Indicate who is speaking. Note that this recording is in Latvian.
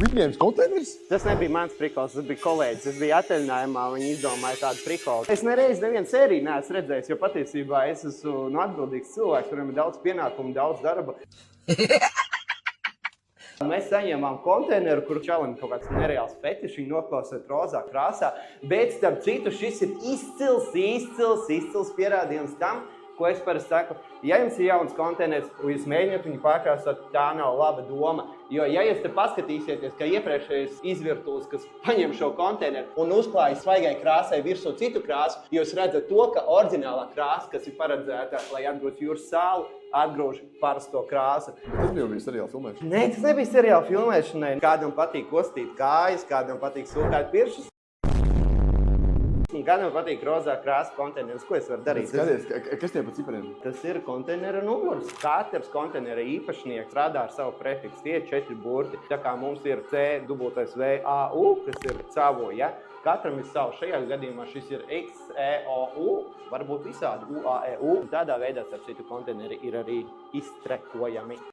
Speaker 1: Vidņēmis konteiners?
Speaker 2: Tas nebija mans prikols, tas bija kolēģis. Es biju atvaļinājumā, viņi izdomāja tādu prikolu. Es nevienu sēriju neesmu redzējis, jo patiesībā es esmu atbildīgs cilvēks, kuriem ir daudz pienākumu, daudz darba. Mēs saņēmām konteineru, kur čalim kaut kāds nereāls fetišs, viņi noklausot rozā krāsā, bet starp citu šis ir izcils pierādījums tam, ko es parasti saku, ja jums ir jauns konteiners, un jūs mēģināt viņu pārkrāsot, tā nav laba doma. Jo, ja jūs te paskatīsieties, ka iepriekšējais izvirtulis, kas paņem šo konteineru un uzklāja svaigai krāsai virsū citu krāsu, jūs redzat to, ka oriģinālā krāsa, kas ir paredzēta, lai atgrūtu jūras sālu, atgrūž parasto krāsu.
Speaker 1: Tas bija seriāla filmēšana.
Speaker 2: Nē, tas nebija seriāla filmēšanai. Kādam patīk kostīt kājas, kādam patīk sūkāt pirkšus. Kādam patīk rozā krāsa konteineris. Ko es varu darīt?
Speaker 1: Skaties, kas tie pa cipariem?
Speaker 2: Tas ir konteinera numurs. Katrs konteinera īpašnieks strādā ar savu prefiksu. Tie ir 4 burti. Tā kā mums ir CWVAU, kas ir cavo, ja? Katram ir savu. Šajā gadījumā šis ir XEOU, varbūt visādi UAEU. Tādā veidā, starp citu, konteineri ir arī iztrekojami.